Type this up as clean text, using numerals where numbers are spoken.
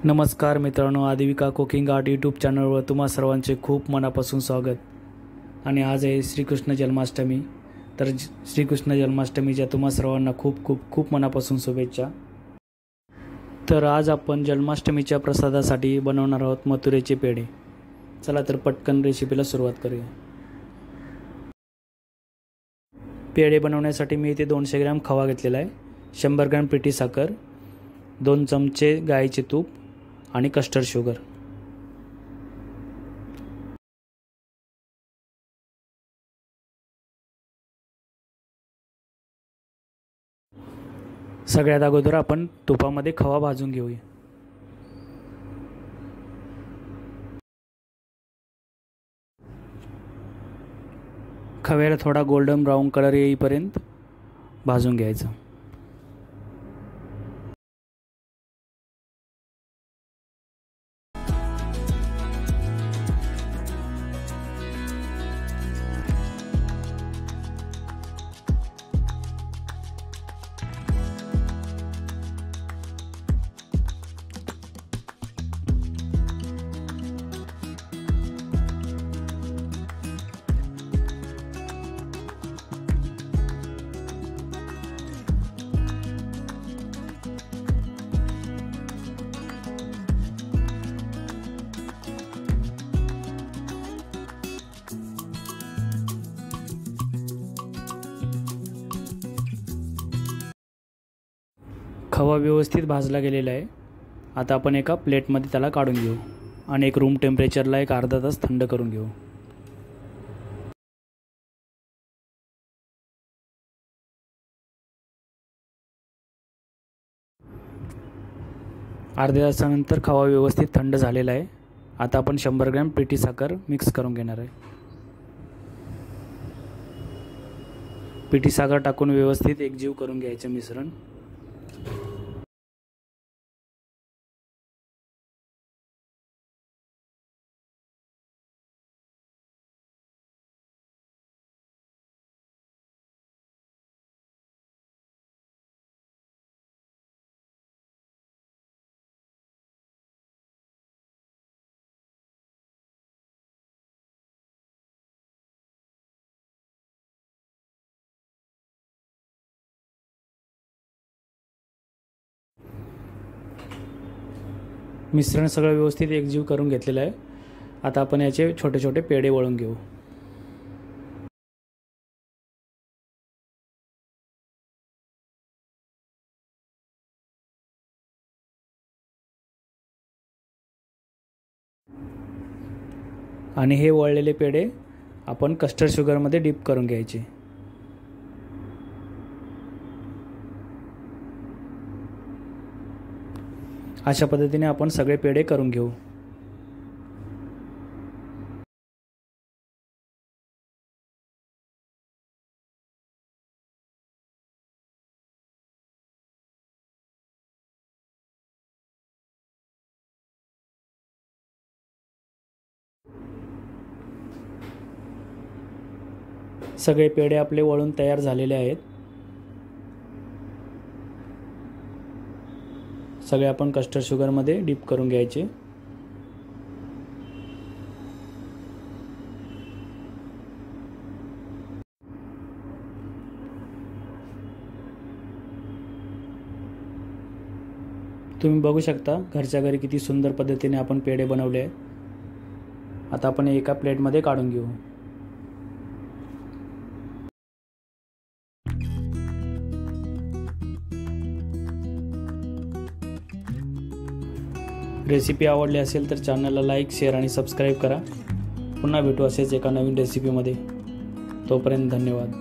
नमस्कार मित्रांनो, आदिविका cooking art YouTube चॅनलवर तुम्हा सर्वांचे खूप मनापासून स्वागत। आणि आज आहे श्रीकृष्ण जन्माष्टमी। तर श्रीकृष्ण जन्माष्टमीच्या तुम्हा सर्वांना खूप खूप खूप मनापासून शुभेच्छा। तर आज आपण जन्माष्टमीच्या प्रसादासाठी बनवणार आहोत मथुरेचे पेढे। चला तर पटकन रेसिपीला सुरुवात करूया। पेढे बनवण्यासाठी मी इथे 200 ग्रॅम खवा घेतलेला आहे, 100 ग्रॅम पिठी साखर, 2 चमचे गाईचे तूप आणि कस्टर्ड शुगर। सगळ्यात अगोदर आपण तुपामध्ये खवा भाजून घेऊया। खव्याला थोडा गोल्डन ब्राऊन कलर येईपर्यंत भाजून घ्यायचं। खवा व्यवस्थित भाजला गेलेला आहे। आता आपण एका प्लेटमध्ये त्याला काढून घेऊ आणि एक रूम टेम्परेचरला एक अर्धा तास थंड करून घेऊ। अर्ध्या तासानंतर खवा व्यवस्थित थंड झालेला आहे। आता आपण 100 ग्रॅम पिठी साखर मिक्स करून घेणार आहे। पिठी साखर टाकून व्यवस्थित एकजीव करून घ्यायचे मिश्रण। मिश्रण सगळं व्यवस्थित एकजीव करून घेतलेलं आहे। आता आपण याचे छोटे छोटे पेढे वळून घेऊ। आणि हे वळलेले पेढे आपण कस्टर्ड शुगरमध्ये डिप करून घ्यायचे। अशा पद्धतीने आपण सगळे पेढे करून घेऊ। सगळे पेढे आपले वळून तयार झालेले आहेत। सगळे आपण कस्टर्ड शुगरमध्ये डिप करून घ्यायचे। तुम्ही बघू शकता घरच्या घरी किती सुंदर पद्धतीने आपण पेढे बनवले आहेत। आता आपण एका प्लेटमध्ये काढून घेऊ। रेसिपी आवडली असेल तर चॅनलला लाईक, शेअर आणि सबस्क्राईब करा। पुन्हा भेटू असेच एका नवीन रेसिपीमध्ये। तोपर्यंत धन्यवाद।